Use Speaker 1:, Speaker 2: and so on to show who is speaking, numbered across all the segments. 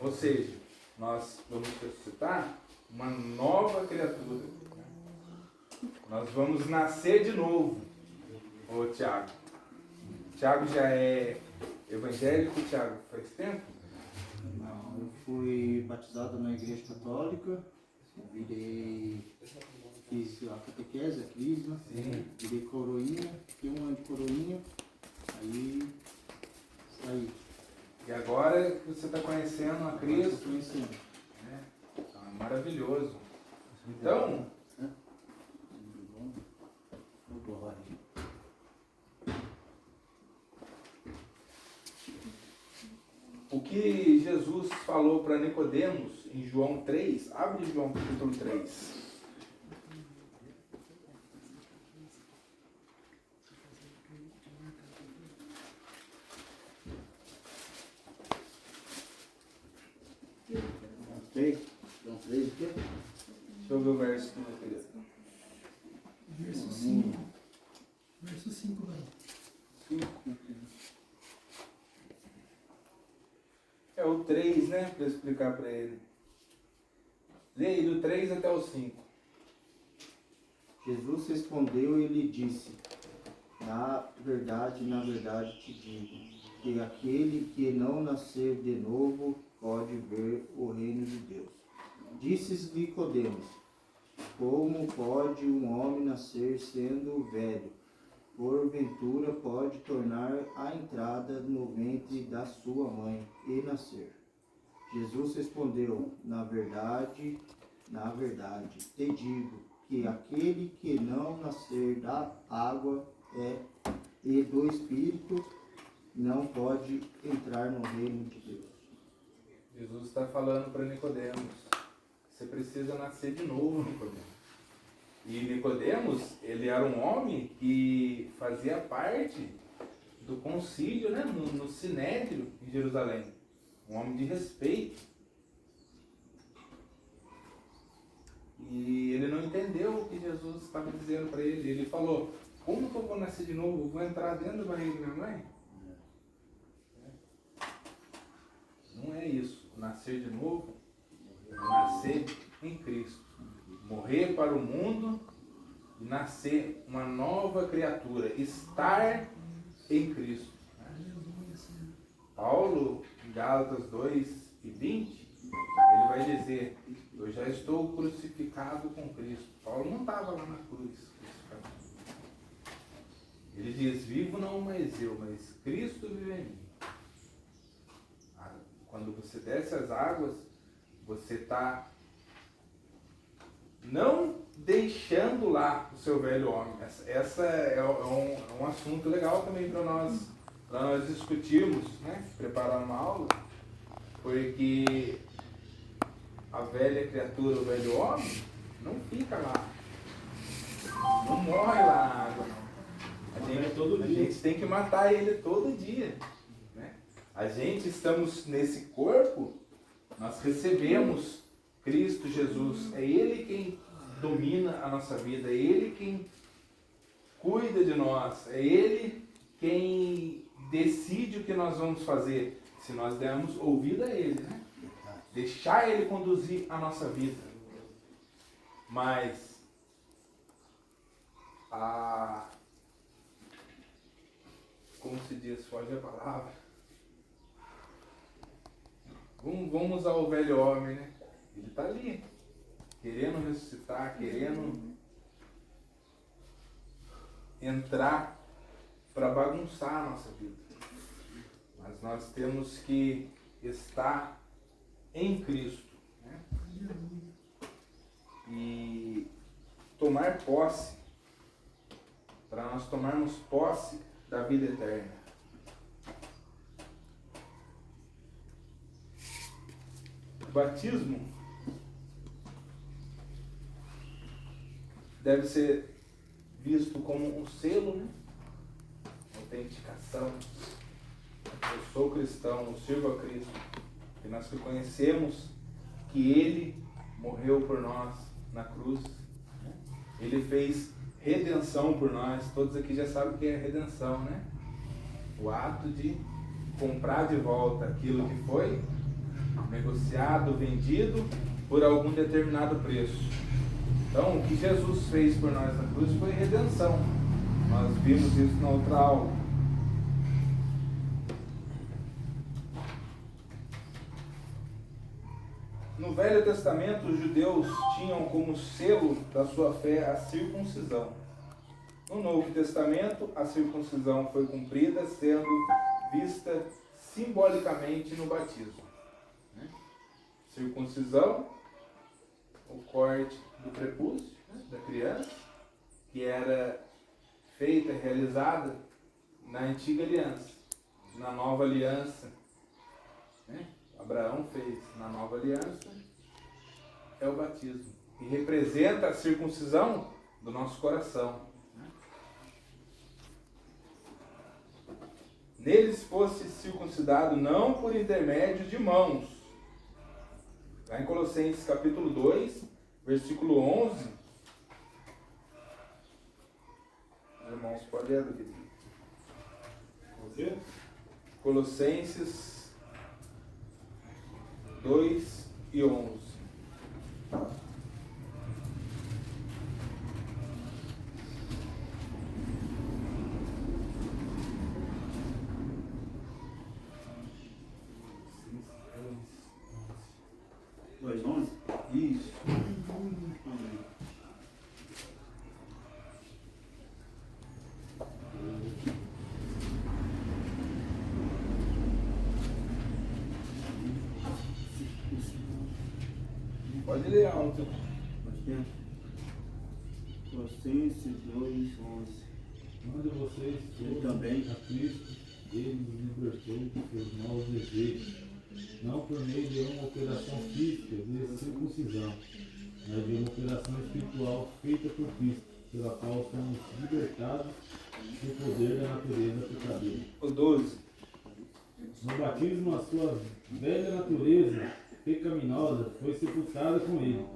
Speaker 1: Ou seja, nós vamos ressuscitar uma nova criatura. Nós vamos nascer de novo. Ô Tiago. Tiago já é evangélico, Tiago, faz tempo?
Speaker 2: Não, eu fui batizado na igreja católica, fiz a catequese, a crisma, virei coroinha, fiquei um ano de coroinha, aí saí.
Speaker 1: E agora que você está conhecendo a Cristo,
Speaker 2: Estou conhecendo.
Speaker 1: né? Então, é maravilhoso. Então, o que Jesus falou para Nicodemos em João 3, abre João capítulo 3.
Speaker 2: João 3, o quê?
Speaker 1: Deixa eu ver o verso que eu queria.
Speaker 3: Verso 5. Verso 5, vai.
Speaker 1: 5. É o 3, né? Para explicar para ele. Lê aí do 3 até o 5.
Speaker 2: Jesus respondeu e lhe disse: na verdade te digo, que aquele que não nascer de novo pode ver o reino de Deus. Disse-lhes Nicodemos: como pode um homem nascer sendo velho? Porventura pode tornar a entrada no ventre da sua mãe e nascer? Jesus respondeu: na verdade te digo, que aquele que não nascer da água e do Espírito não pode entrar no reino de Deus.
Speaker 1: Jesus está falando para Nicodemos: você precisa nascer de novo, Nicodemos. E Nicodemos, ele era um homem que fazia parte do concílio, né, no Sinédrio em Jerusalém. Um homem de respeito. E ele não entendeu o que Jesus estava dizendo para ele. Ele falou: como que eu vou nascer de novo? Eu vou entrar dentro da barriga da minha mãe? Não é isso. Nascer de novo é nascer em Cristo. Morrer para o mundo e nascer uma nova criatura. Estar em Cristo. Paulo, em Gálatas 2:20, ele vai dizer: eu já estou crucificado com Cristo. Paulo não estava lá na cruz crucificado. Ele diz: vivo não mais eu, mas Cristo vive em mim. Quando você desce as águas, você está não deixando lá o seu velho homem. Essa é um assunto legal também para nós discutirmos, né? Preparar uma aula, porque a velha criatura, o velho homem, não fica lá. Não morre lá na água, não. A gente tem que matar ele todo dia. Né? A gente estamos nesse corpo, nós recebemos Cristo Jesus. É Ele quem domina a nossa vida. É Ele quem cuida de nós. É Ele quem decide o que nós vamos fazer. Se nós dermos ouvido a Ele, né? Deixar Ele conduzir a nossa vida. Mas como se diz, foge a palavra. Vamos usar o velho homem, né? Ele está ali, querendo ressuscitar, querendo entrar para bagunçar a nossa vida. Mas nós temos que estar em Cristo, né? E tomar posse, para nós tomarmos posse da vida eterna. O batismo deve ser visto como um selo, né? Autenticação. Eu sou cristão, eu sirvo a Cristo. E nós reconhecemos que Ele morreu por nós na cruz. Né? Ele fez redenção por nós. Todos aqui já sabem o que é redenção, né? O ato de comprar de volta aquilo que foi negociado, vendido por algum determinado preço. Então, o que Jesus fez por nós na cruz foi redenção. Nós vimos isso na outra aula. No Velho Testamento, os judeus tinham como selo da sua fé a circuncisão. No Novo Testamento, a circuncisão foi cumprida, sendo vista simbolicamente no batismo. Circuncisão, o corte do prepúcio, da criança, que era feita, realizada na antiga aliança. Na nova aliança, Abraão fez na nova aliança, é o batismo, que representa a circuncisão do nosso coração. Neles fosse circuncidado não por intermédio de mãos. Lá em Colossenses capítulo 2, versículo 11. Os irmãos podem ler aqui. Colossenses 2 e 11.
Speaker 2: Dois 11?
Speaker 1: Isso. Pode ler alto.
Speaker 2: Colossenses 2, 11.
Speaker 4: Quando vocês
Speaker 2: Ele
Speaker 4: foram
Speaker 2: também.
Speaker 4: a Cristo, Ele nos libertou dos seus maus desejos, não por meio de uma operação física de circuncisão, mas de uma operação espiritual feita por Cristo, pela qual somos libertados do poder da natureza pecadora.
Speaker 1: O 12.
Speaker 4: No batismo, a sua velha natureza pecaminosa foi sepultada com Ele.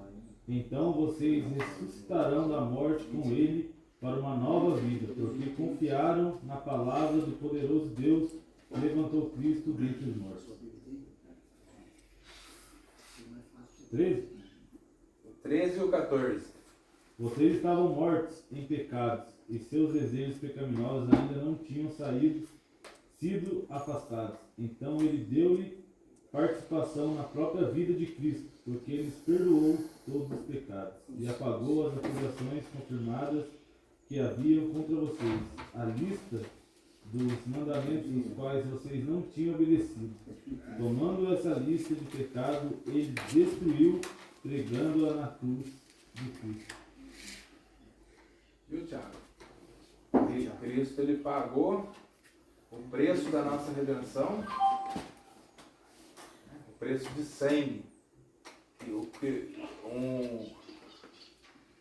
Speaker 4: Então vocês ressuscitarão da morte com Ele para uma nova vida, porque confiaram na palavra do poderoso Deus que levantou Cristo dentre os mortos. 13.
Speaker 1: O 13 e o 14.
Speaker 4: Vocês estavam mortos em pecados, e seus desejos pecaminosos ainda não tinham sido afastados. Então ele deu-lhe participação na própria vida de Cristo, porque ele perdoou todos os pecados e apagou as acusações confirmadas que haviam contra vocês, a lista dos mandamentos dos quais vocês não tinham obedecido. Tomando essa lista de pecado, ele destruiu, pregando-a na cruz de Cristo.
Speaker 1: Viu, Tiago? Cristo, ele pagou o preço da nossa redenção, o preço de sangue.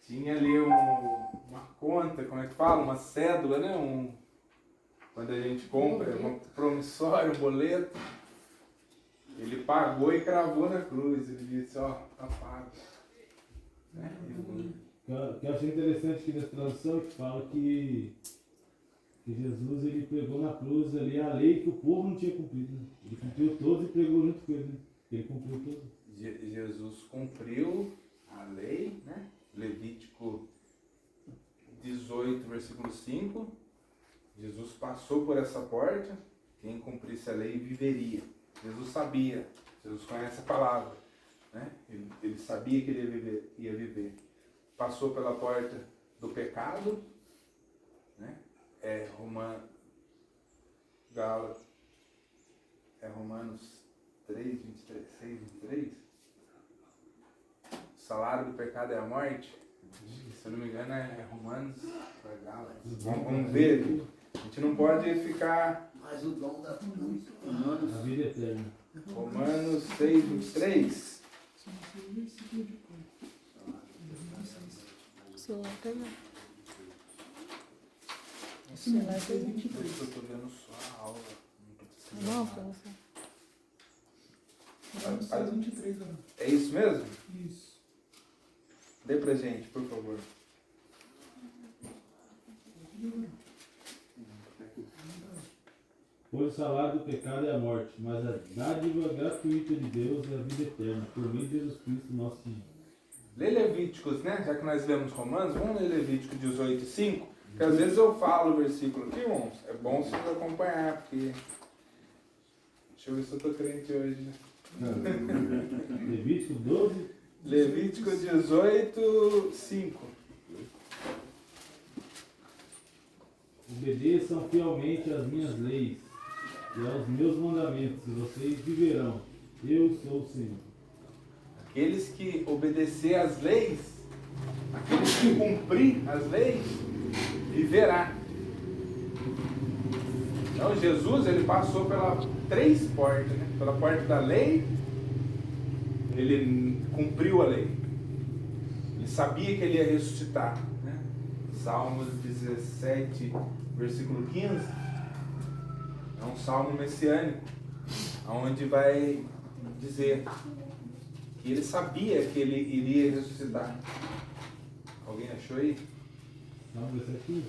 Speaker 1: Tinha ali uma conta, como é que fala? Uma cédula, né? Quando a gente compra, um promissório, um boleto. Ele pagou e cravou na cruz. Ele disse, ó, tá pago.
Speaker 4: Que eu achei interessante aqui nessa tradução, que fala que Jesus ele pregou na cruz ali a lei que o povo não tinha cumprido. Né? Ele cumpriu todos e pregou junto com ele. Né? Ele cumpriu todos.
Speaker 1: Jesus cumpriu a lei, né? Levítico 18, versículo 5. Jesus passou por essa porta, quem cumprisse a lei viveria. Jesus sabia, Jesus conhece a palavra, né? Ele sabia que ele ia viver. Passou pela porta do pecado, né? Romanos 3, 23, 6, 23. O salário do pecado é a morte. Se eu não me engano é Romanos. Vamos ver. A gente não pode ficar.
Speaker 2: Mas o dom da cruz.
Speaker 4: A vida eterna.
Speaker 1: Romanos 6, 23.
Speaker 5: O celular tá lá.
Speaker 3: O celular tá
Speaker 1: 23. Eu tô vendo só a aula.
Speaker 5: Não, pra você.
Speaker 3: Romanos 6, 23, né?
Speaker 1: É isso mesmo?
Speaker 3: Isso.
Speaker 1: Dê pra gente, por favor.
Speaker 4: Pois o salário do pecado é a morte, mas a dádiva gratuita de Deus é a vida eterna, por meio de Jesus Cristo, nosso Senhor.
Speaker 1: Lê Levíticos, né? Já que nós lemos Romanos, vamos ler Levítico 18, 5. Porque às vezes eu falo o versículo aqui, irmãos. É bom vocês acompanhar, porque... Deixa eu ver se eu tô crente hoje, né?
Speaker 4: Levítico 12,
Speaker 1: Levítico 18, 5.
Speaker 4: obedeçam fielmente às minhas leis e aos meus mandamentos, e vocês viverão. Eu sou o Senhor.
Speaker 1: Aqueles que obedecer às leis, aqueles que cumprir as leis, viverá. Então Jesus, ele passou pela 3 portas, né? Pela porta da lei, ele cumpriu a lei. Ele sabia que ele ia ressuscitar, né? Salmos 17, versículo 15, é um salmo messiânico, onde vai dizer que ele sabia que ele iria ressuscitar. Alguém achou aí?
Speaker 4: Salmo 17.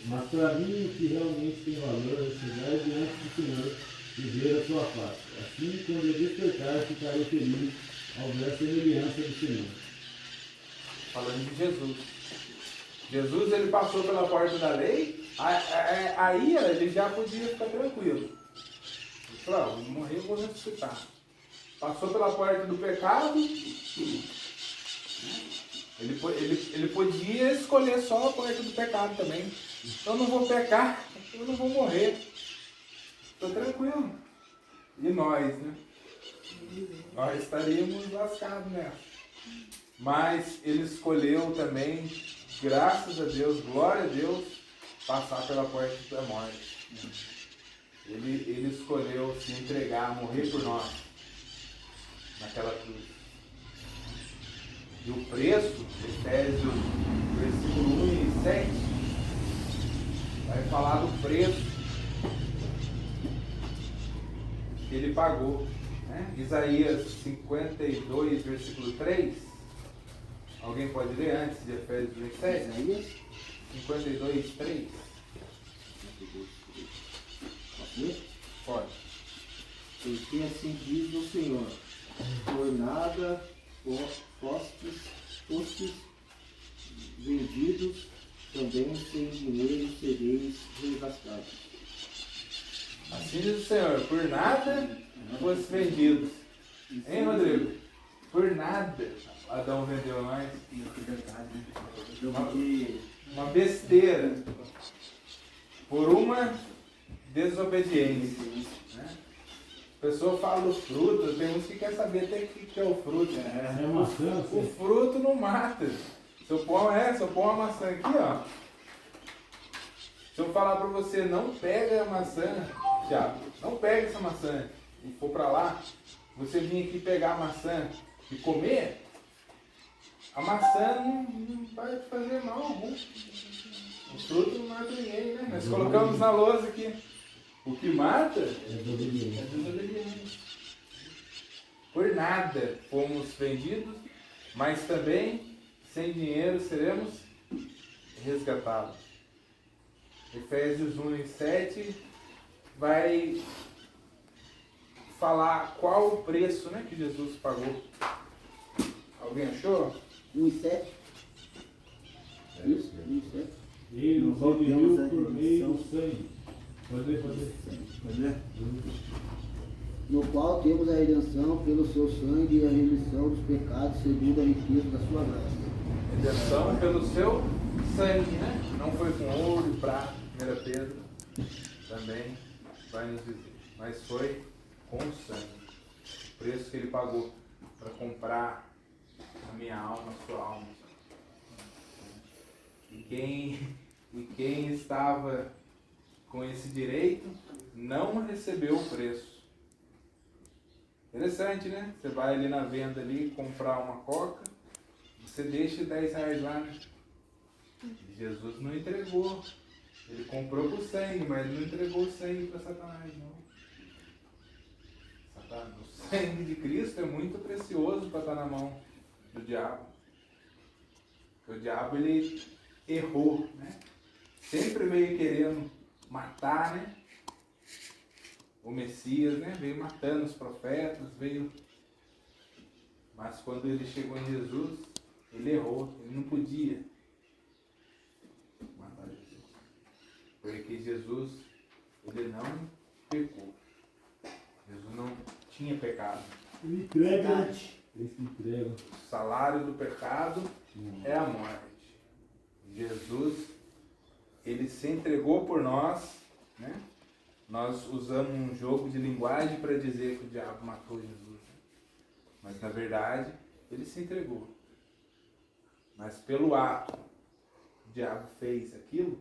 Speaker 4: Mas para mim o que realmente tem valor é chegar diante do Senhor e ver a sua face. Assim, quando eu despertar, ficarei feliz ao ver a semelhança do Senhor.
Speaker 1: Falando de Jesus. Jesus, ele passou pela porta da lei, aí ele já podia ficar tranquilo. Ele falou, vou morrer, eu vou ressuscitar. Passou pela porta do pecado, ele podia escolher só a porta do pecado também. Eu não vou pecar, eu não vou morrer. Estou tranquilo. E nós, né? Nós estaríamos lascados nessa. Mas ele escolheu também, graças a Deus, glória a Deus, passar pela porta da morte. Ele escolheu se entregar, morrer por nós, naquela cruz. E o preço, Efésios, versículo 1 e 7, vai falar do preço que ele pagou. Né? Isaías 52, versículo 3. Alguém pode ler antes de Efésios 1 e 7?
Speaker 2: Isaías
Speaker 1: 52, 3. Pode.
Speaker 2: Porque assim diz o Senhor, por nada fostes vendidos, também sem dinheiro sereis resgatados.
Speaker 1: Assim diz o Senhor, por nada fosse vendidos. Hein, Rodrigo? Por nada Adão vendeu nós. Uma besteira. Por uma desobediência. Né? A pessoa fala do fruto, tem uns que quer saber até o que é o fruto.
Speaker 4: É maçã,
Speaker 1: O fruto não mata. Se eu pôr uma maçã aqui, ó. Se eu falar pra você, não pega a maçã, Thiago, não pega essa maçã e for pra lá, você vir aqui pegar a maçã e comer, a maçã não vai te fazer mal algum. O fruto não mata ninguém, né? Nós colocamos na lousa aqui. O que mata é desobediência. Por nada fomos vendidos, mas também sem dinheiro seremos resgatados. Efésios 1 e 7 vai falar qual o preço, né, que Jesus pagou. Alguém achou?
Speaker 2: 1 e 7. Isso, 1 e 7.
Speaker 4: Ele nos
Speaker 2: Nós
Speaker 4: redimiu
Speaker 2: temos a
Speaker 4: por meio
Speaker 2: redenção.
Speaker 4: do sangue. Pode ler, pode ler.
Speaker 2: Pode ler? No qual temos a redenção pelo seu sangue e a remissão dos pecados segundo a riqueza da sua graça.
Speaker 1: Redenção pelo seu sangue, né? Não foi com ouro e prata, 1 Pedro também vai nos dizer. Mas foi com sangue. O preço que ele pagou para comprar a minha alma, a sua alma. E quem estava com esse direito não recebeu o preço. Interessante, né? Você vai ali na venda ali comprar uma coca, você deixa R$10 lá, né? E Jesus não entregou. Ele comprou por sangue, mas ele não entregou o sangue para Satanás, não. O sangue de Cristo é muito precioso para estar na mão do diabo. Porque o diabo, ele errou, né? Sempre veio querendo matar, né? O Messias, né? Veio matando os profetas, veio... Mas quando ele chegou em Jesus, ele errou, ele não podia matar Jesus. Porque Jesus, ele não pecou. Jesus não tinha pecado.
Speaker 4: Ele entrega. Ele se entrega.
Speaker 1: O salário do pecado é a morte. Jesus, ele se entregou por nós, né? Nós usamos um jogo de linguagem para dizer que o diabo matou Jesus. Mas na verdade, ele se entregou. Mas pelo ato, o diabo fez aquilo,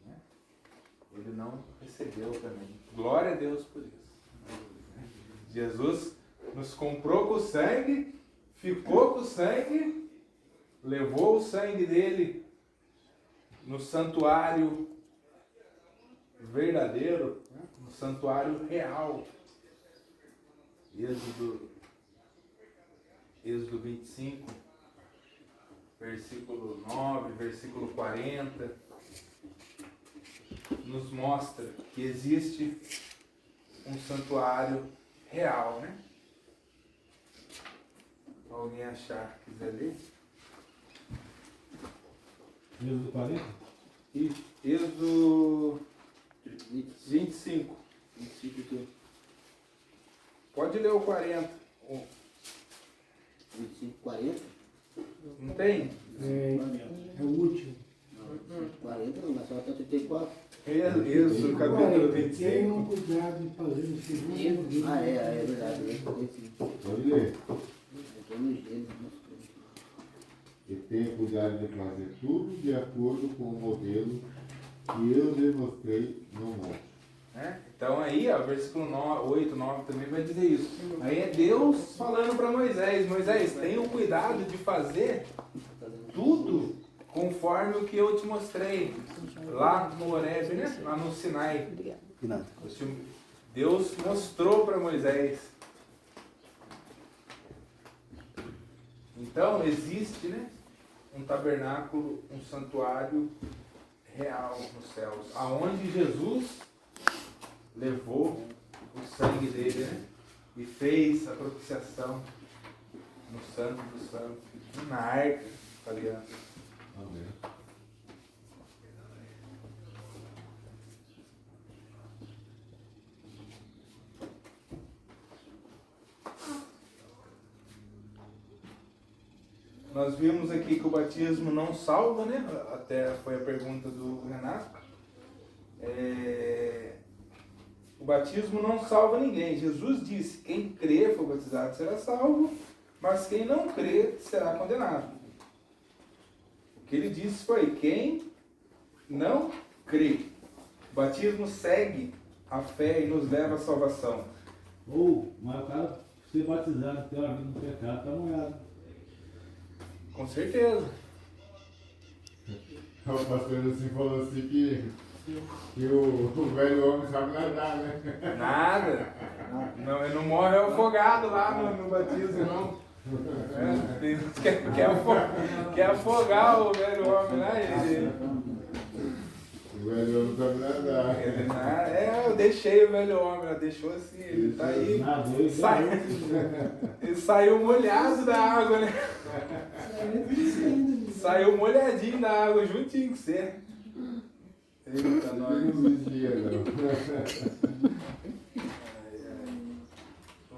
Speaker 1: né? Ele não recebeu também. Glória a Deus por isso. Jesus nos comprou com o sangue, ficou com o sangue, levou o sangue dele no santuário verdadeiro, né? No santuário real. Êxodo 25, versículo 9, versículo 40, nos mostra que existe um santuário real, né? Alguém achar, quiser ler?
Speaker 4: Êxodo 40?
Speaker 1: E Êxodo 25.
Speaker 2: 25 aqui.
Speaker 1: Pode ler o 40.
Speaker 2: 25, 40?
Speaker 1: Não tem?
Speaker 3: É o último.
Speaker 2: 40 não, mas só até 34.
Speaker 1: Êxodo capítulo
Speaker 3: Quem
Speaker 1: 25.
Speaker 3: não cuidar de fazer o segundo.
Speaker 2: Ah, é verdade.
Speaker 6: Pode ler.
Speaker 2: Estou no gênero.
Speaker 6: E tenha cuidado de fazer tudo de acordo com o modelo que eu lhe mostrei no monte.
Speaker 1: Né? Então aí, ó, versículo 8, 9 também vai dizer isso. Aí é Deus falando para Moisés: Moisés, tenha o cuidado de fazer tudo conforme o que eu te mostrei lá no Horebe, né? Lá no Sinai.
Speaker 5: Obrigada.
Speaker 1: Deus mostrou para Moisés. Então existe, né, um tabernáculo, um santuário real nos céus, aonde Jesus levou o sangue dele, né, e fez a propiciação no Santo dos Santos, na arca da aliança.
Speaker 6: Amém.
Speaker 1: Nós vimos aqui que o batismo não salva, né? Até foi a pergunta do Renato. O batismo não salva ninguém. Jesus disse: quem crê for batizado será salvo, mas quem não crê será condenado. O que ele disse foi: quem não crê. O batismo segue a fé e nos leva à salvação.
Speaker 4: Mas o cara ser batizado, ter uma vida no pecado, está molhado.
Speaker 1: Com certeza.
Speaker 6: O pastor assim falou assim que o velho homem sabe nadar, né?
Speaker 1: Nada. Não, ele não morre afogado lá no batismo, não. Quer afogar o velho homem lá.
Speaker 6: O velho homem sabe nadar.
Speaker 1: Eu deixei o velho homem, deixou assim, ele tá aí. Ele saiu molhado da água, né? Saiu molhadinho da água, juntinho com você. Eita, nós.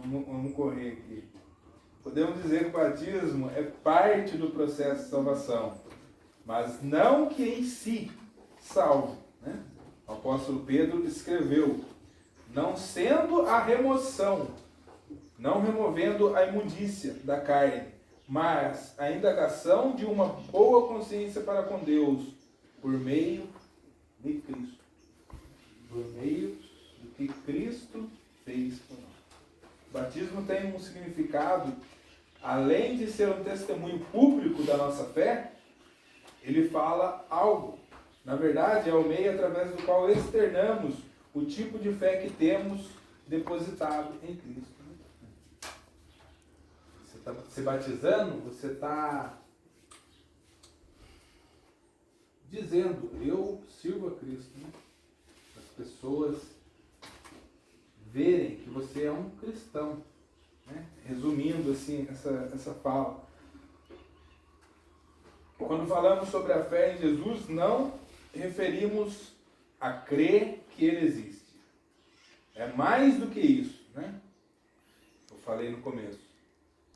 Speaker 1: Vamos correr aqui. Podemos dizer que o batismo é parte do processo de salvação, mas não que em si salve, né? O apóstolo Pedro escreveu: não sendo a remoção, não removendo a imundícia da carne, mas a indagação de uma boa consciência para com Deus, por meio de Cristo. Por meio do que Cristo fez por nós. O batismo tem um significado, além de ser um testemunho público da nossa fé, ele fala algo. Na verdade, é o meio através do qual externamos o tipo de fé que temos depositado em Cristo. Você está se batizando, você está dizendo, eu sirvo a Cristo, né? As pessoas verem que você é um cristão, né? Resumindo assim essa fala. Quando falamos sobre a fé em Jesus, não referimos a crer que Ele existe. É mais do que isso, né? Eu falei no começo.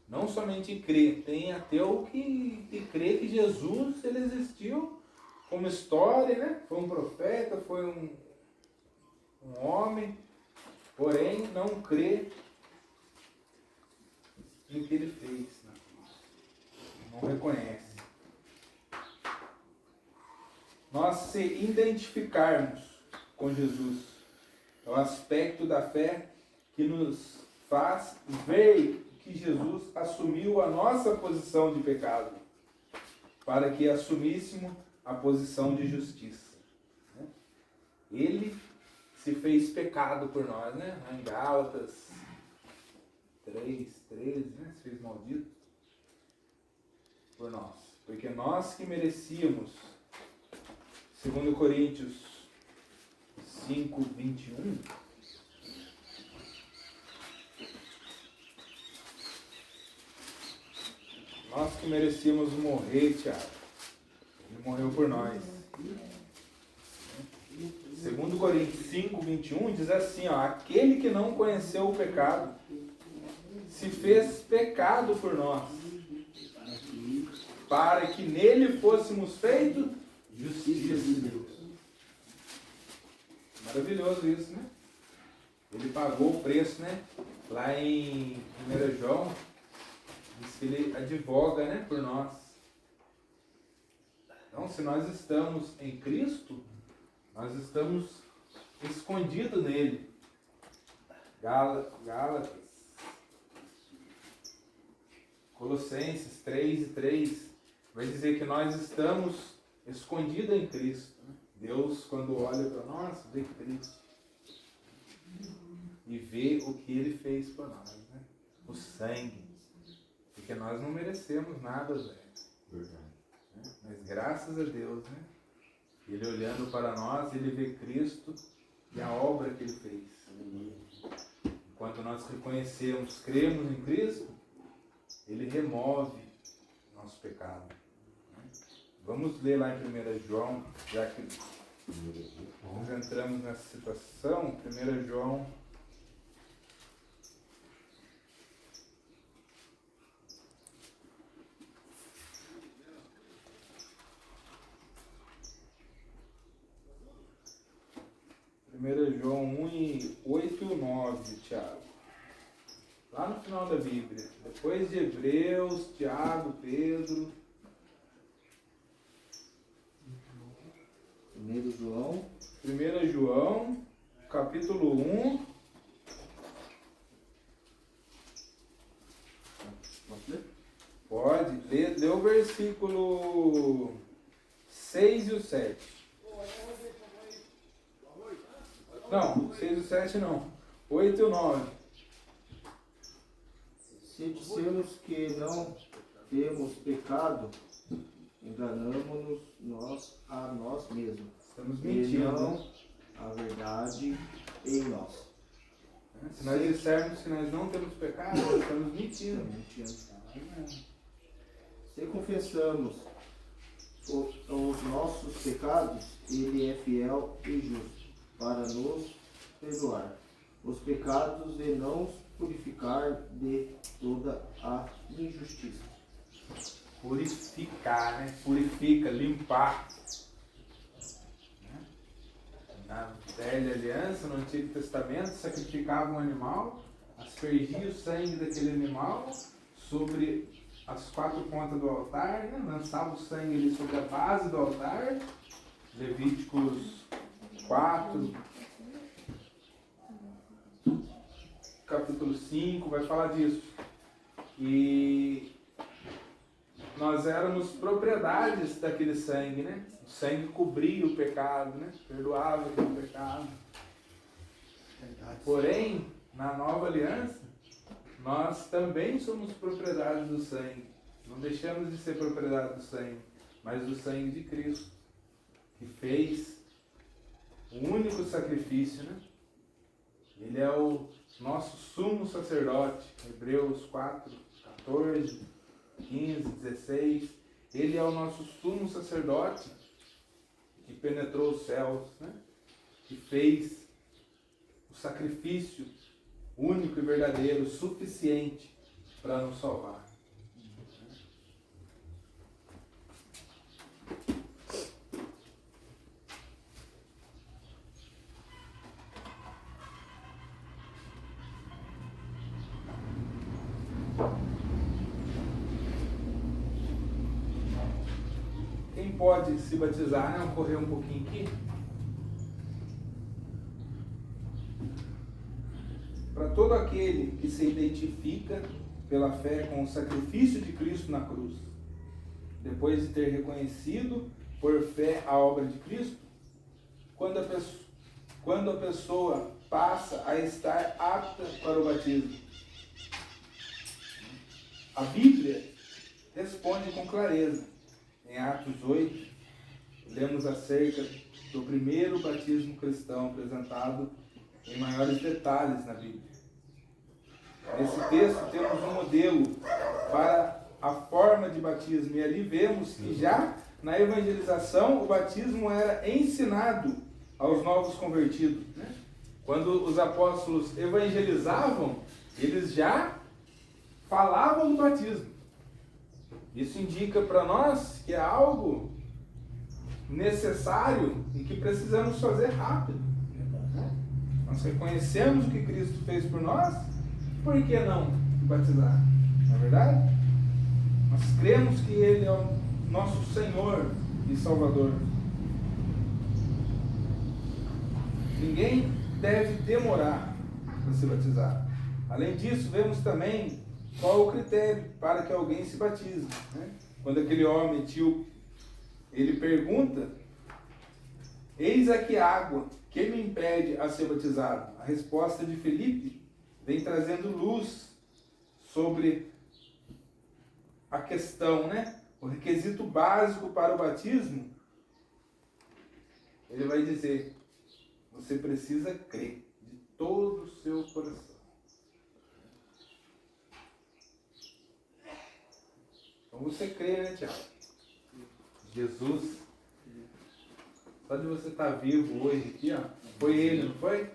Speaker 1: Não somente crer, tem ateu que crê que Jesus ele existiu como história, né? Foi um profeta, foi um homem, porém não crê no que ele fez na cruz. Não reconhece. Nós se identificarmos com Jesus é o aspecto da fé que nos faz ver que Jesus assumiu a nossa posição de pecado, para que assumíssemos a posição de justiça. Ele se fez pecado por nós, né? Em Gálatas 3:13, né? Se fez maldito por nós. Porque nós que merecíamos, segundo Coríntios 5:21, nós que merecíamos morrer, Tiago, ele morreu por nós. Segundo Coríntios 5:21 diz assim, ó, aquele que não conheceu o pecado se fez pecado por nós, para que nele fôssemos feitos justiça de Deus. Maravilhoso isso, né? Ele pagou o preço, né? Lá em 1 João, diz que ele advoga, né, por nós. Então, se nós estamos em Cristo, nós estamos escondidos nele. Gálatas, Colossenses 3:3 vai dizer que nós estamos escondidos em Cristo. Deus, quando olha para nós, vê Cristo e vê o que Ele fez por nós, né? O sangue, porque nós não merecemos nada, velho. Mas graças a Deus, né? Ele olhando para nós, Ele vê Cristo e a obra que Ele fez. Enquanto nós reconhecemos, cremos em Cristo, Ele remove nosso pecado. Vamos ler lá em 1 João, já que nós entramos nessa situação. 1 João 1 João 1:8-9, Tiago. Lá no final da Bíblia. Depois de Hebreus, Tiago, Pedro. 1 João, capítulo 1.
Speaker 2: Posso ler?
Speaker 1: Pode. Lê o versículo 6 e o 7. Não, 6 e o 7 não. 8 e o 9.
Speaker 2: Se dissermos que não temos pecado, enganamos-nos a nós mesmos.
Speaker 1: Estamos
Speaker 2: E
Speaker 1: mentindo.
Speaker 2: não a verdade em nós.
Speaker 1: Se nós dissermos que nós não temos pecado, nós estamos mentindo.
Speaker 2: Se confessamos os nossos pecados, Ele é fiel e justo para nos perdoar os pecados e nos purificar de toda a injustiça.
Speaker 1: Purificar, né? Purifica, limpar. Na velha aliança, no Antigo Testamento, sacrificava um animal, aspergia o sangue daquele animal sobre as 4 pontas do altar, né? Lançava o sangue ali sobre a base do altar. Levíticos 4, capítulo 5, vai falar disso. E nós éramos propriedades daquele sangue, né? O sangue cobria o pecado, né? Perdoava aquele pecado. Porém, na nova aliança, nós também somos propriedades do sangue. Não deixamos de ser propriedade do sangue, mas do sangue de Cristo. que fez o único sacrifício, né? Ele é o nosso sumo sacerdote, Hebreus 4, 14, 15, 16. Ele é o nosso sumo sacerdote que penetrou os céus, né? Que fez o sacrifício único e verdadeiro, suficiente para nos salvar. Quem pode se batizar, né? Vamos correr um pouquinho aqui. Para todo aquele que se identifica pela fé com o sacrifício de Cristo na cruz, depois de ter reconhecido por fé a obra de Cristo, quando a pessoa passa a estar apta para o batismo. A Bíblia responde com clareza. Em Atos 8, lemos acerca do primeiro batismo cristão apresentado em maiores detalhes na Bíblia. Nesse texto temos um modelo para a forma de batismo, e ali vemos que já na evangelização o batismo era ensinado aos novos convertidos, né? Quando os apóstolos evangelizavam, eles já falavam do batismo. Isso indica para nós que é algo necessário e que precisamos fazer rápido. Nós reconhecemos o que Cristo fez por nós, por que não batizar? Não é verdade? Nós cremos que Ele é o nosso Senhor e Salvador. Ninguém deve demorar para se batizar. Além disso, vemos também qual o critério para que alguém se batize, né? Quando aquele homem etíope, ele pergunta: eis aqui água, que me impede a ser batizado? A resposta de Filipe vem trazendo luz sobre a questão, né? O requisito básico para o batismo. Ele vai dizer: você precisa crer de todo o seu coração. Então você crê, né, Tiago? Jesus, só de você estar vivo hoje aqui, ó, foi Ele, não foi?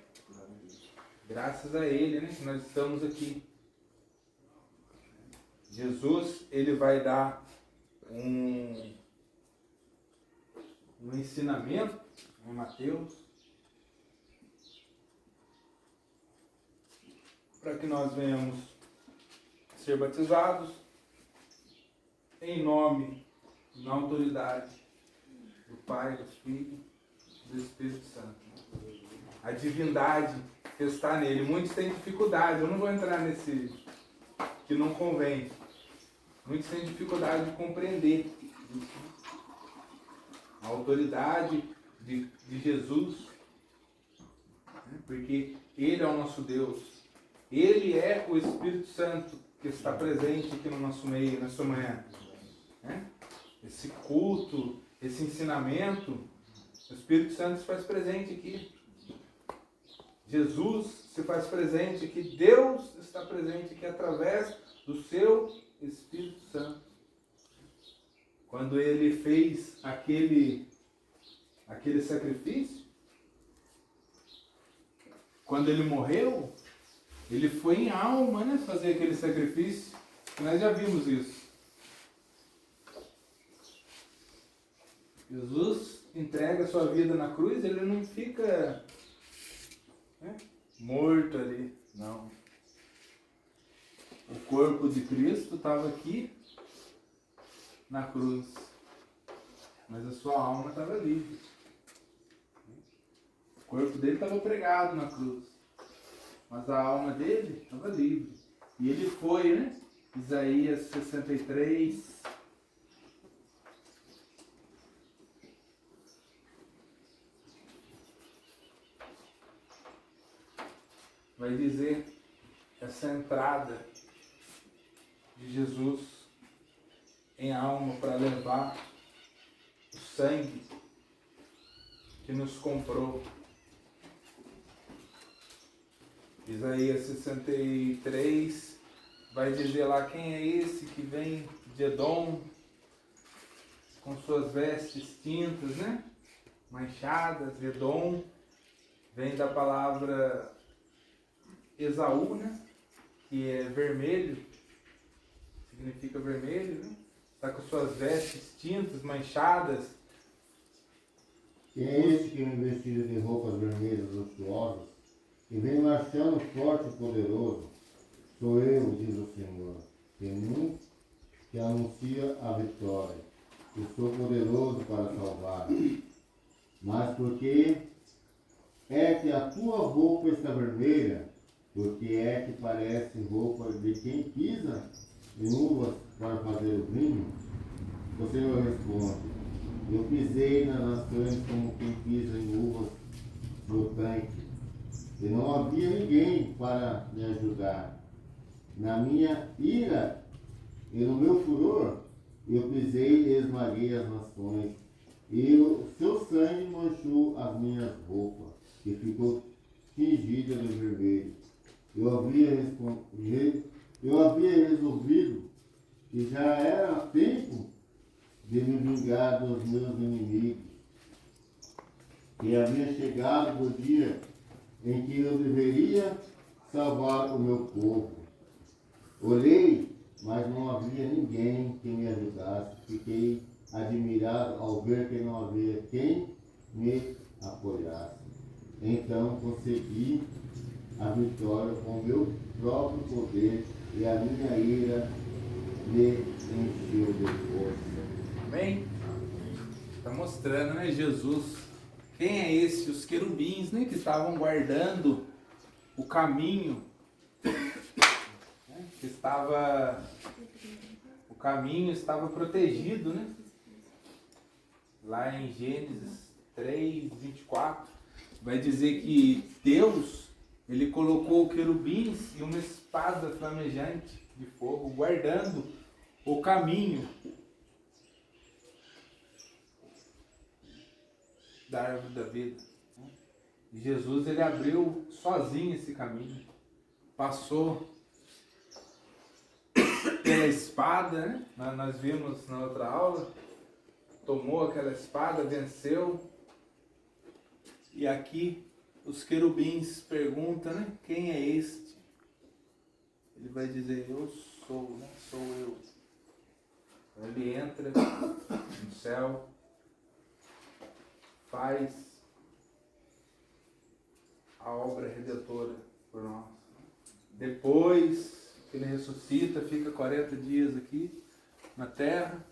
Speaker 1: Graças a Ele, né, que nós estamos aqui. Jesus, Ele vai dar um ensinamento em Mateus para que nós venhamos ser batizados em nome, na autoridade do Pai, do Filho e do Espírito Santo. A divindade que está nele. Muitos têm dificuldade, eu não vou entrar nesse que não convém. Muitos têm dificuldade de compreender a autoridade de Jesus, né? Porque Ele é o nosso Deus. Ele é o Espírito Santo que está presente aqui no nosso meio, nessa manhã. Né? Esse culto, esse ensinamento, o Espírito Santo se faz presente aqui. Jesus se faz presente aqui. Deus está presente aqui através do seu Espírito Santo. Quando Ele fez aquele sacrifício, quando Ele morreu, Ele foi em alma, né, fazer aquele sacrifício. Nós já vimos isso. Jesus entrega a sua vida na cruz, Ele não fica, né, morto ali, não. O corpo de Cristo estava aqui na cruz, mas a sua alma estava livre. O corpo dele estava pregado na cruz, mas a alma dele estava livre. E ele foi, né? Isaías 63. Vai dizer essa entrada de Jesus em alma para levar o sangue que nos comprou. Isaías 63 vai dizer lá quem é esse que vem de Edom com suas vestes tintas, né? Manchadas. Edom vem da palavra Esaú, né? Que é vermelho, significa vermelho, né? Está com suas vestes tintas, manchadas.
Speaker 6: Quem é esse que vem vestido de roupas vermelhas luxuosas e vem marchando forte e poderoso? Sou eu, diz o Senhor, que anuncia a vitória. Eu sou poderoso para salvar. Mas porque é que a tua roupa está vermelha, porque é que parece roupa de quem pisa em uvas para fazer o vinho? O Senhor responde: eu pisei nas nações como quem pisa em uvas no tanque, e não havia ninguém para me ajudar. Na minha ira e no meu furor, eu pisei e esmaguei as nações, e o seu sangue manchou as minhas roupas, e ficou tingida de vermelho. Eu havia resolvido que já era tempo de me vingar dos meus inimigos, e havia chegado o dia em que eu deveria salvar o meu povo. Olhei, mas não havia ninguém que me ajudasse. Fiquei admirado ao ver que não havia quem me apoiasse. Então consegui a vitória com meu próprio poder, e a minha ira me encheu de força.
Speaker 1: Amém? Está mostrando, né, Jesus. Quem é esse? Os querubins, né, que estavam guardando o caminho. Né, o caminho estava protegido, né? Lá em Gênesis 3, 24, vai dizer que Deus, ele colocou querubins e uma espada flamejante de fogo, guardando o caminho da árvore da vida. E Jesus, ele abriu sozinho esse caminho, passou pela espada, né? Nós vimos na outra aula, tomou aquela espada, venceu. E aqui os querubins perguntam, né? Quem é este? Ele vai dizer: eu sou, né? Sou eu. Ele entra no céu, faz a obra redentora por nós. Depois que ele ressuscita, fica 40 dias aqui na terra.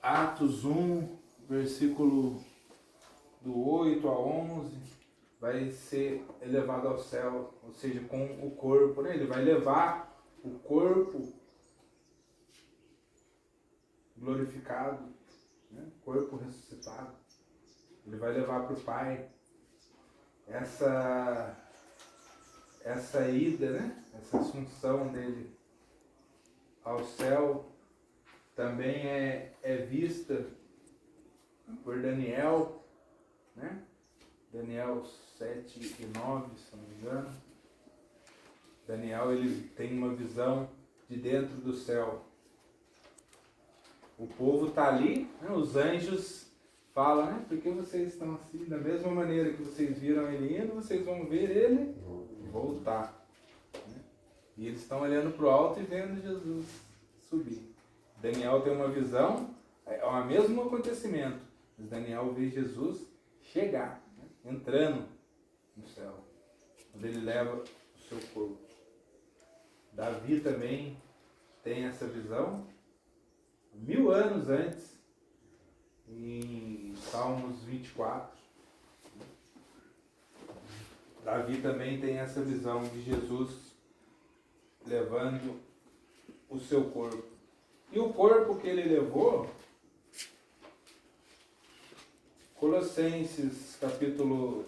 Speaker 1: Atos 1, versículo do 8 a 11, vai ser elevado ao céu, ou seja, com o corpo, né? Ele vai levar o corpo glorificado, né? Corpo ressuscitado. Ele vai levar para o Pai. Essa ida, né? Essa assunção dele ao céu também é vista por Daniel, né? Daniel 7 e 9, se não me engano. Daniel, ele tem uma visão de dentro do céu. O povo está ali, né? Os anjos falam, né? Por que vocês estão assim? Da mesma maneira que vocês viram ele indo, vocês vão ver ele voltar. Né? E eles estão olhando para o alto e vendo Jesus subir. Daniel tem uma visão, é o mesmo acontecimento, mas Daniel vê Jesus chegar, né? Entrando no céu, onde ele leva o seu corpo. Davi também tem essa visão, 1000 anos antes, em Salmos 24. Davi também tem essa visão de Jesus levando o seu corpo. E o corpo que ele levou, Colossenses capítulo...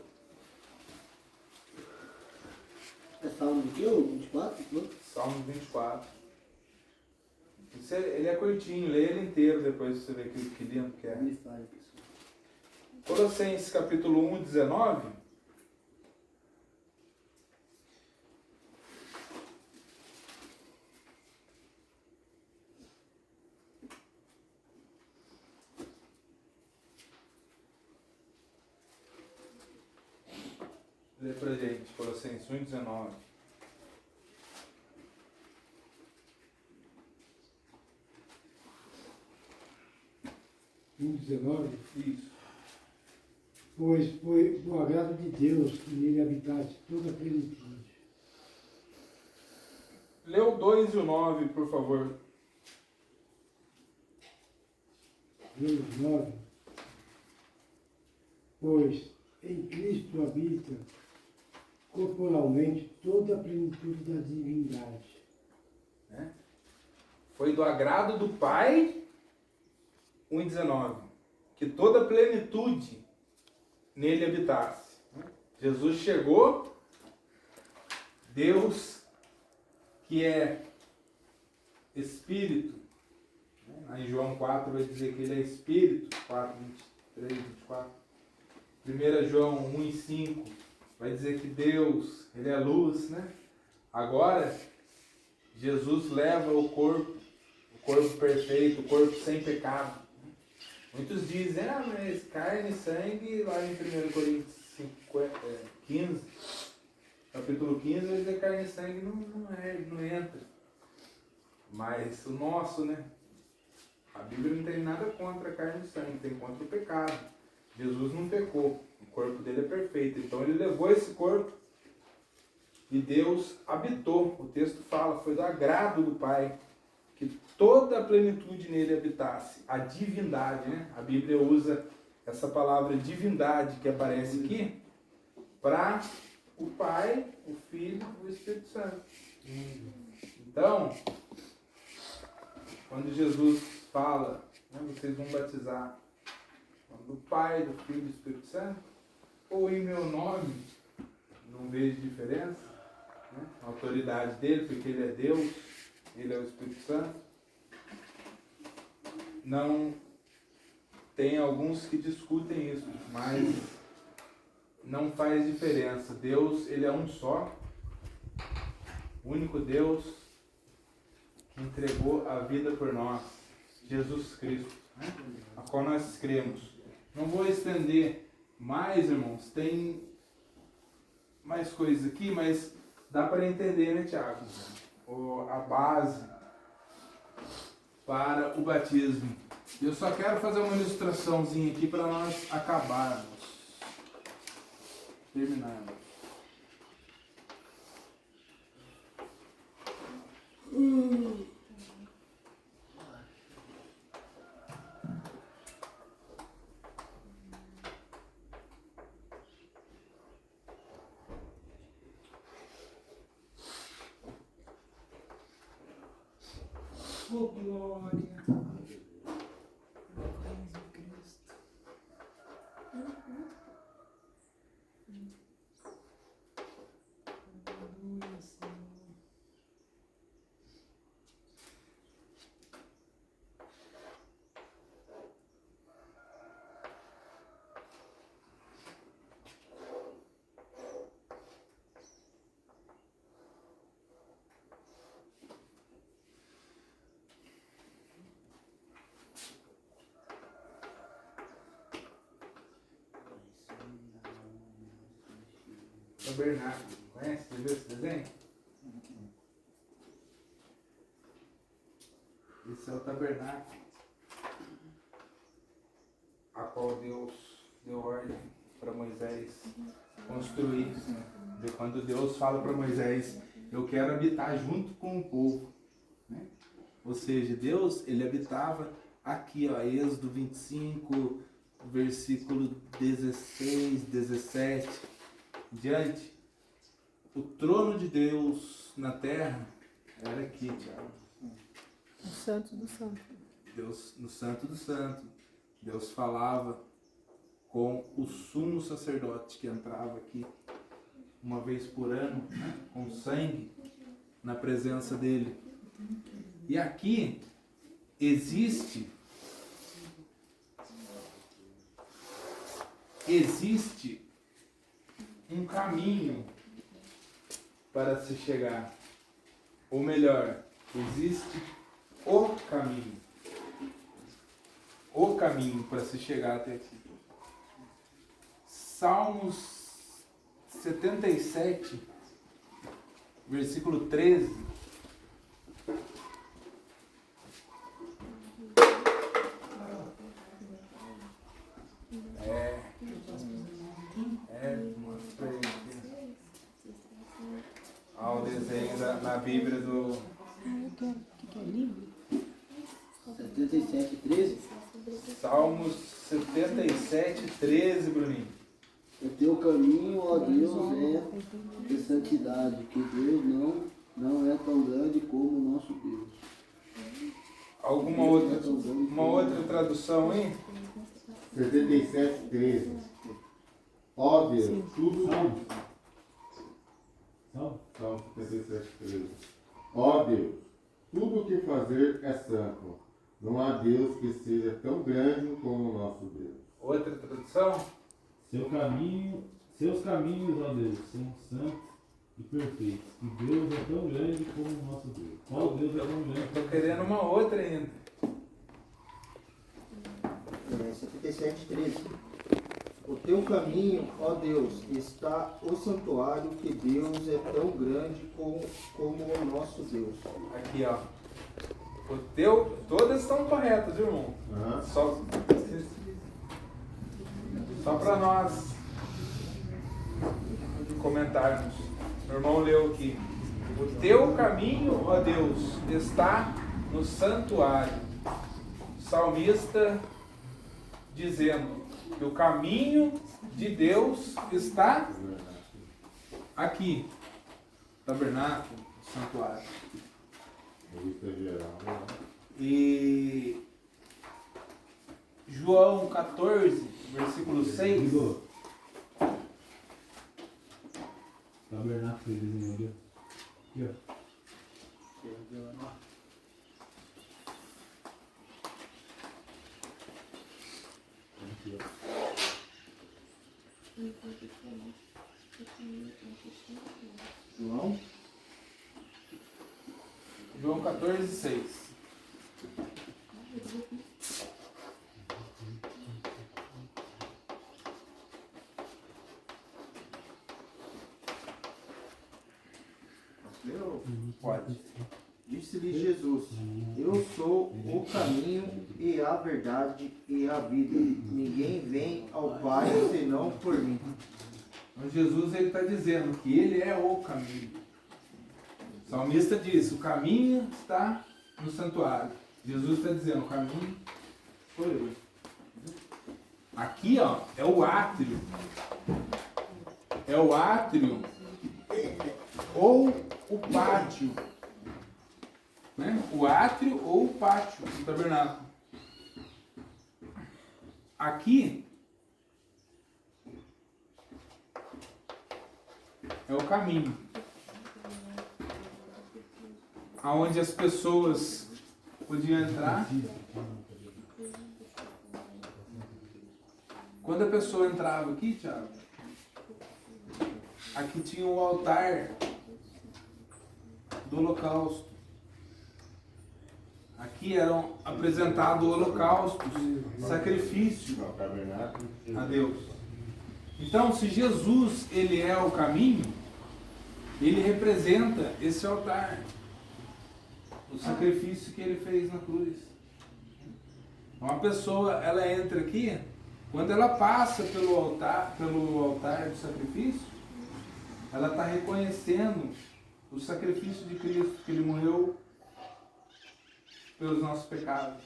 Speaker 2: É Salmo de quê? 24?
Speaker 1: Salmo 24. Ele é curtinho, lê ele inteiro depois você vê que lindo que é.
Speaker 2: Me fale, pessoal.
Speaker 1: Colossenses capítulo 1, 19. Lê pra gente, Colossenses 1, 19.
Speaker 3: 1,19.
Speaker 1: Isso.
Speaker 3: Pois foi do agrado de Deus que nele habitasse toda a plenitude.
Speaker 1: Lê o 2 e o 9, por favor.
Speaker 3: Verso 9. Pois em Cristo habita corporalmente toda a plenitude da divindade.
Speaker 1: Né? Foi do agrado do Pai, 1,19, que toda a plenitude nele habitasse. Jesus chegou, Deus, que é Espírito, né? Em João 4 vai dizer que ele é Espírito, 4, 23, 24. 1 João 1 e 5 vai dizer que Deus, ele é luz, né? Agora, Jesus leva o corpo perfeito, o corpo sem pecado. Muitos dizem, mas carne e sangue, lá em 1 Coríntios 15, capítulo 15, vai dizer que carne e sangue não entra. Mas o nosso, né? A Bíblia não tem nada contra carne e sangue, tem contra o pecado. Jesus não pecou, o corpo dele é perfeito. Então ele levou esse corpo e Deus habitou. O texto fala, foi do agrado do Pai que toda a plenitude nele habitasse. A divindade, né? A Bíblia usa essa palavra divindade que aparece aqui para o Pai, o Filho e o Espírito Santo. Então, quando Jesus fala, né, vocês vão batizar do Pai, do Filho e do Espírito Santo, ou em meu nome, não vejo diferença, né? A autoridade dele, porque ele é Deus, ele é o Espírito Santo. Não tem alguns que discutem isso, mas não faz diferença. Deus, ele é um só, o único Deus que entregou a vida por nós, Jesus Cristo, né? A qual nós cremos. Não vou estender mais, irmãos, tem mais coisas aqui, mas dá para entender, né, Tiago? A base para o batismo. Eu só quero fazer uma ilustraçãozinha aqui para nós acabarmos, terminarmos.
Speaker 3: Oh, glória!
Speaker 1: Tabernáculo. Conhece? Você viu esse desenho? Esse é o tabernáculo a qual Deus deu ordem para Moisés construir. De quando Deus fala para Moisés, eu quero habitar junto com o povo, né? Ou seja, Deus, ele habitava aqui, ó, Êxodo 25, versículo 16, 17, diante. O trono de Deus na terra era aqui, Tiago.
Speaker 5: O Santo do Santo.
Speaker 1: Deus, no Santo do Santo, Deus falava com o sumo sacerdote que entrava aqui uma vez por ano, né, com sangue na presença dele. E aqui existe existe um caminho para se chegar. Ou melhor, existe o caminho. O caminho para se chegar até aqui. Salmos 77, versículo 13. Mostra aí aqui. O desenho na Bíblia do
Speaker 2: 77, 13.
Speaker 1: Salmos 77, 13, Bruninho.
Speaker 7: O teu caminho, ó Deus, é de santidade, que Deus não é tão grande como o nosso Deus.
Speaker 1: Alguma outra tradução aí?
Speaker 6: 77, 13. Ó Deus, tudo. Salmo 77, 13. Ó Deus, tudo o que fazer é santo. Não há Deus que seja tão grande como o nosso Deus.
Speaker 1: Outra tradução?
Speaker 4: Seus caminhos, ó Deus, são santos e perfeitos. E Deus é tão grande como o nosso Deus. Qual Deus é tão grande?
Speaker 1: Estou querendo uma outra ainda.
Speaker 2: 77, 13. O teu caminho, ó Deus, está o santuário, que Deus é tão grande como o nosso Deus.
Speaker 1: Aqui, ó. Todas estão corretas, viu, irmão?
Speaker 6: Aham.
Speaker 1: Só para nós comentarmos. Meu irmão leu aqui. O teu caminho, ó Deus, está no santuário. Salmista dizendo que o caminho de Deus está aqui. Tabernáculo, santuário.
Speaker 6: Revista geral, né?
Speaker 1: E João 14, versículo 6.
Speaker 4: Igor. Tabernáculo desenho ali. Aqui, ó. Aqui, ó.
Speaker 1: João 14, 6. Pode.
Speaker 2: Disse-lhe Jesus: Eu sou o caminho e a verdade e a vida. Ninguém vem ao Pai senão por mim.
Speaker 1: Então Jesus está dizendo que ele é o caminho. O salmista diz: o caminho está no santuário. Jesus está dizendo: o caminho sou eu. Aqui, ó, é o átrio. É o átrio ou o pátio. Né? O átrio ou o pátio do tabernáculo. Aqui é o caminho, aonde as pessoas podiam entrar. Quando a pessoa entrava aqui, Thiago, aqui tinha o altar do holocausto. Aqui eram apresentados holocaustos, sacrifício a Deus. Então, se Jesus ele é o caminho, ele representa esse altar, o sacrifício que ele fez na cruz. Uma pessoa, ela entra aqui, quando ela passa pelo altar do sacrifício, ela está reconhecendo o sacrifício de Cristo, que ele morreu pelos nossos pecados.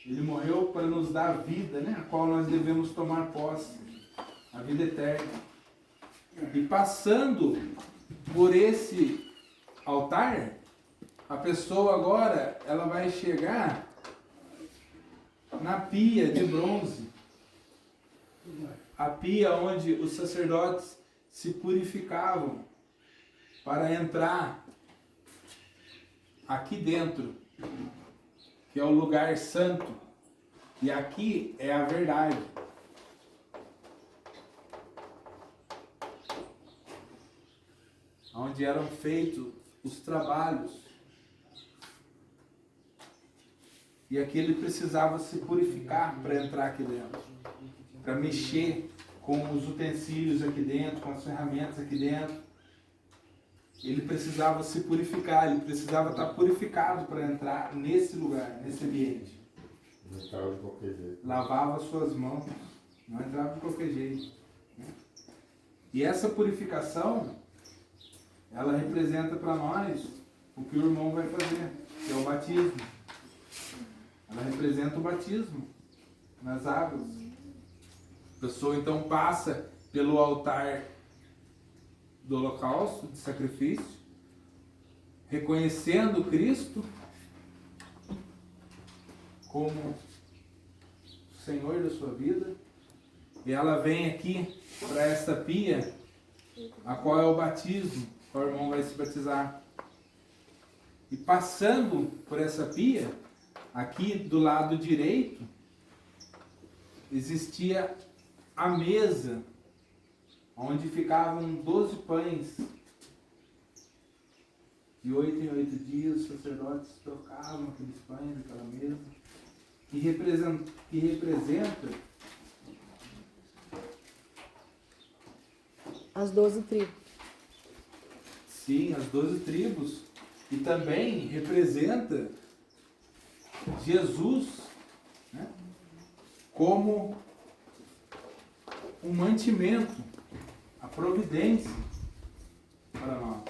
Speaker 1: Ele morreu para nos dar a vida, né, a qual nós devemos tomar posse, a vida eterna. E passando por esse altar, a pessoa agora ela vai chegar na pia de bronze, a pia onde os sacerdotes se purificavam para entrar aqui dentro, que é o lugar santo, e aqui é a verdade. onde eram feitos os trabalhos. E aqui ele precisava se purificar para entrar aqui dentro, para mexer com os utensílios aqui dentro, com as ferramentas aqui dentro. Ele precisava se purificar, ele precisava estar purificado para entrar nesse lugar, nesse ambiente.
Speaker 6: Não entrava de qualquer jeito.
Speaker 1: Lavava suas mãos, não entrava de qualquer jeito. E essa purificação, ela representa para nós o que o irmão vai fazer, que é o batismo. Ela representa o batismo nas águas. A pessoa então passa pelo altar do holocausto, de sacrifício, reconhecendo Cristo como Senhor da sua vida, e ela vem aqui para esta pia, a qual é o batismo, o irmão vai se batizar. E passando por essa pia, aqui do lado direito, existia a mesa, onde ficavam 12 pães. De 8 em 8 dias, os sacerdotes trocavam aqueles pães naquela mesa, que representa
Speaker 5: As 12 tribos.
Speaker 1: sim, as 12 tribos, e também representa Jesus, né, como um mantimento, a providência para nós.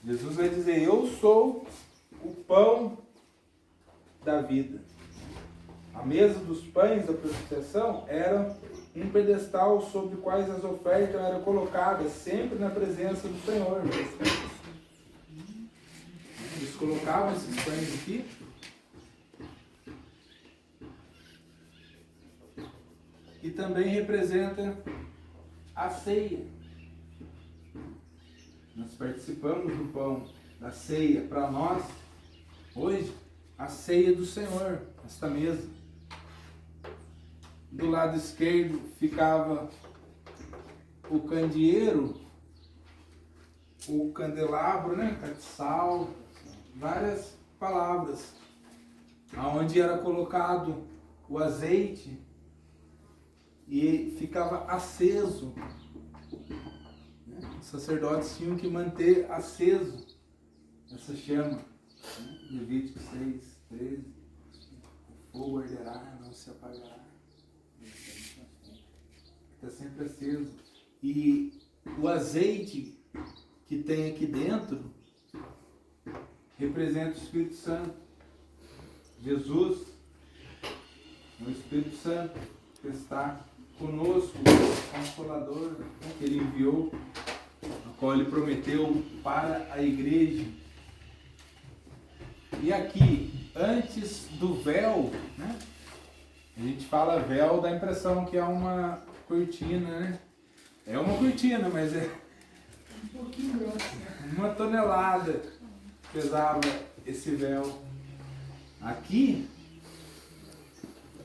Speaker 1: Jesus vai dizer: eu sou o pão da vida. A mesa dos pães da propiciação era um pedestal sobre quais as ofertas eram colocadas, sempre na presença do Senhor. Eles colocavam esses pães aqui. E também representa a ceia. Nós participamos do pão da ceia. Para nós, hoje, a ceia do Senhor, esta mesa. Do lado esquerdo ficava o candeeiro, o candelabro, né? Castiçal, várias palavras, aonde era colocado o azeite e ficava aceso. Os sacerdotes tinham que manter aceso essa chama. Levítico 6, 13. O fogo arderá, não se apagará. Está sempre aceso. E o azeite que tem aqui dentro representa o Espírito Santo. Jesus é o Espírito Santo que está conosco, o Consolador, que Ele enviou, a qual Ele prometeu para a igreja. E aqui, antes do véu, né? A gente fala véu, dá a impressão que é uma cortina, né? É uma cortina, mas é um pouquinho grossa. 1 tonelada pesava esse véu. Aqui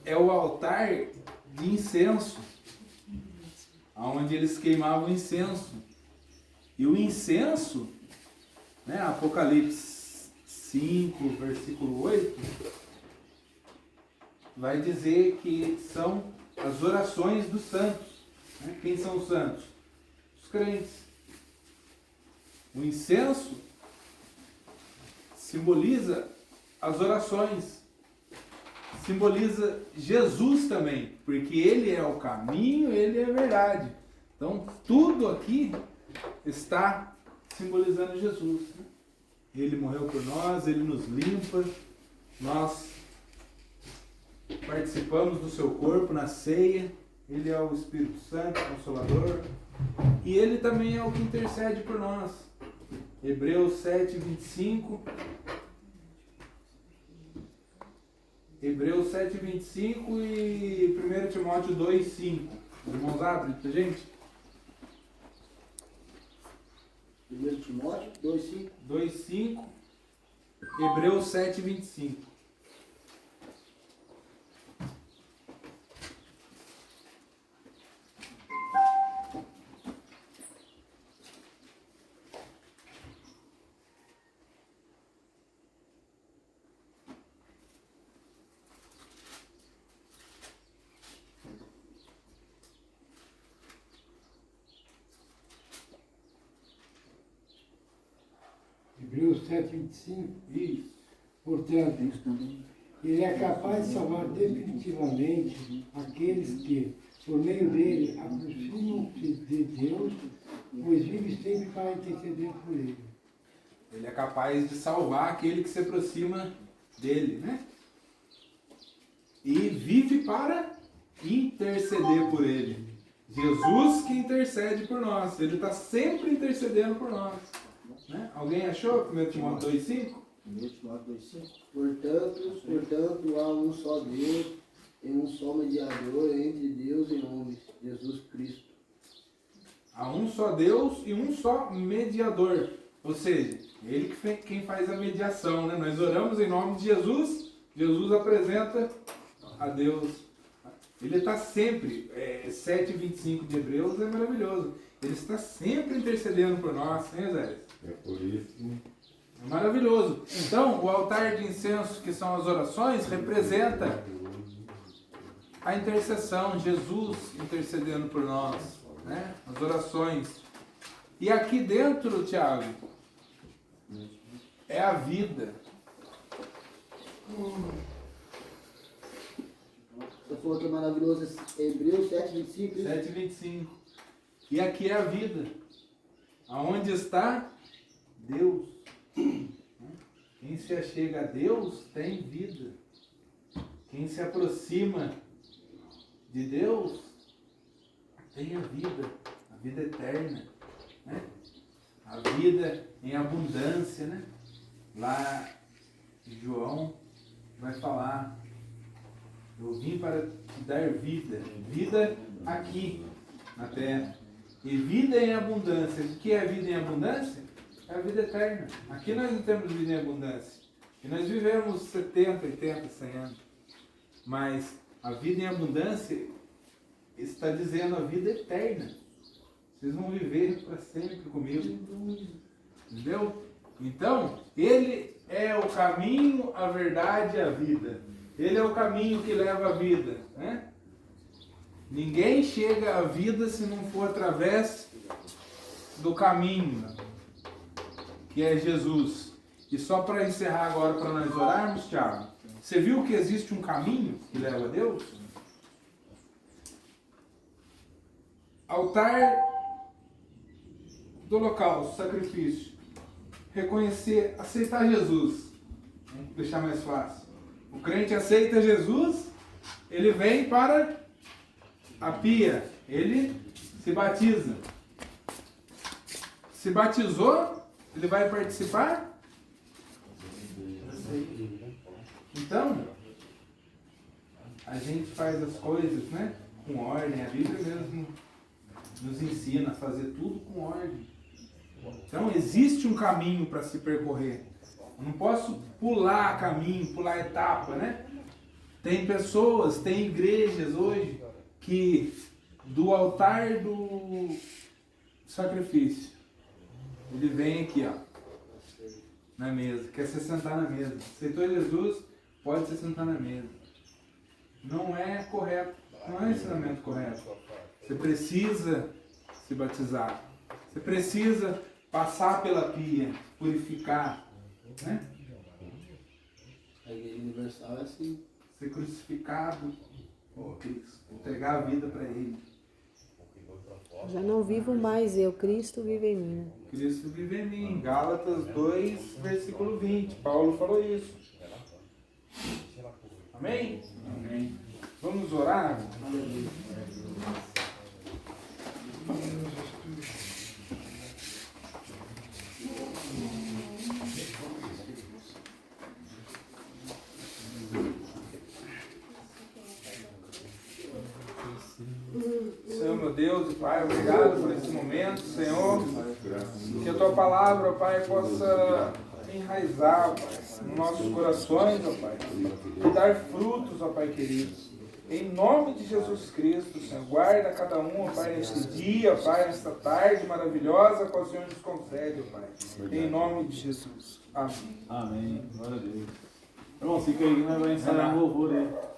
Speaker 1: é o altar de incenso, onde eles queimavam incenso. E o incenso, né, Apocalipse 5, versículo 8, vai dizer que são as orações dos santos. Né? Quem são os santos? Os crentes. O incenso simboliza as orações, simboliza Jesus também, porque Ele é o caminho, Ele é a verdade. Então, tudo aqui está simbolizando Jesus. Né? Ele morreu por nós, Ele nos limpa, nós participamos do seu corpo na ceia, Ele é o Espírito Santo, Consolador, e Ele também é o que intercede por nós. Hebreus 7, 25. Hebreus 7, 25 e 1 Timóteo 2, 5. Irmãos, abre pra gente.
Speaker 7: 1 Timóteo 2, 5.
Speaker 1: 2, 5. Hebreus 7, 25.
Speaker 3: Hebreus 7:25.
Speaker 1: Isso.
Speaker 3: Portanto,
Speaker 7: Isso também.
Speaker 3: ele é capaz de salvar definitivamente aqueles que, por meio dele, aproximam-se de Deus, pois vive sempre para interceder por ele.
Speaker 1: Ele é capaz de salvar aquele que se aproxima dele, né? E vive para interceder por ele. Jesus que intercede por nós. Ele está sempre intercedendo por nós. Né? Alguém achou? 1 Timóteo 2,5?
Speaker 2: 1 Timóteo 2,5.
Speaker 7: Portanto, há um só Deus e um só mediador entre Deus e homens, Jesus Cristo.
Speaker 1: Há um só Deus e um só mediador. Ou seja, ele quem faz a mediação. Né? Nós oramos em nome de Jesus. Jesus apresenta a Deus. Ele está sempre, 7:25 de Hebreus é maravilhoso. Ele está sempre intercedendo por nós, né, Zé?
Speaker 6: É por isso que
Speaker 1: É maravilhoso. Então, o altar de incenso, que são as orações, representa a intercessão, Jesus intercedendo por nós, né? As orações. E aqui dentro, Tiago, é a vida.
Speaker 7: Você falou que é maravilhoso, Hebreus 7:25.
Speaker 1: 7:25. E aqui é a vida. Aonde está Deus? Quem se achega a Deus tem vida. Quem se aproxima de Deus tem a vida eterna, né? A vida em abundância, né? Lá João vai falar: eu vim para te dar vida, vida aqui na terra, e vida em abundância. O que é vida em abundância? É a vida eterna. Aqui nós não temos vida em abundância. E nós vivemos 70, 80, 100 anos. Mas a vida em abundância está dizendo a vida eterna. Vocês vão viver para sempre comigo. Entendeu? Então, ele é o caminho, a verdade e a vida. Ele é o caminho que leva a vida, né? Ninguém chega à vida se não for através do caminho, que é Jesus. E só para encerrar agora, para nós orarmos, Thiago, você viu que existe um caminho que leva a Deus? Altar do holocausto, sacrifício. Reconhecer, aceitar Jesus. Vamos deixar mais fácil. O crente aceita Jesus, ele vem para a pia, ele se batiza. Se batizou, ele vai participar? Então, a gente faz as coisas, né, com ordem. A Bíblia mesmo nos ensina a fazer tudo com ordem. Então, existe um caminho para se percorrer. Eu não posso pular caminho, pular etapa, né? Tem pessoas, tem igrejas hoje que do altar do sacrifício, ele vem aqui, ó, na mesa, quer se sentar na mesa. Aceitou Jesus, pode se sentar na mesa. Não é correto, não é ensinamento correto. Você precisa se batizar. Você precisa passar pela pia, purificar, né?
Speaker 7: A Igreja Universal é assim.
Speaker 1: Ser crucificado por Cristo, entregar a vida para Ele.
Speaker 5: Já não vivo mais eu, Cristo vive em mim.
Speaker 1: Cristo vive em mim. Gálatas 2, versículo 20. Paulo falou isso. Amém? Amém. Vamos orar? Aleluia. Senhor, meu Deus e Pai, obrigado por esse momento, Senhor. Que a Tua palavra, Pai, possa enraizar, Pai, nos nossos corações, ó Pai, e dar frutos, ó Pai querido. Em nome de Jesus Cristo, Senhor, guarda cada um, ó Pai, neste dia, ó Pai, nesta tarde maravilhosa que o Senhor nos concede, ó Pai. Em nome de Jesus. Amém.
Speaker 4: Amém. Glória a Deus. Irmão, fica aí que nós vamos ensinar um louvor aí.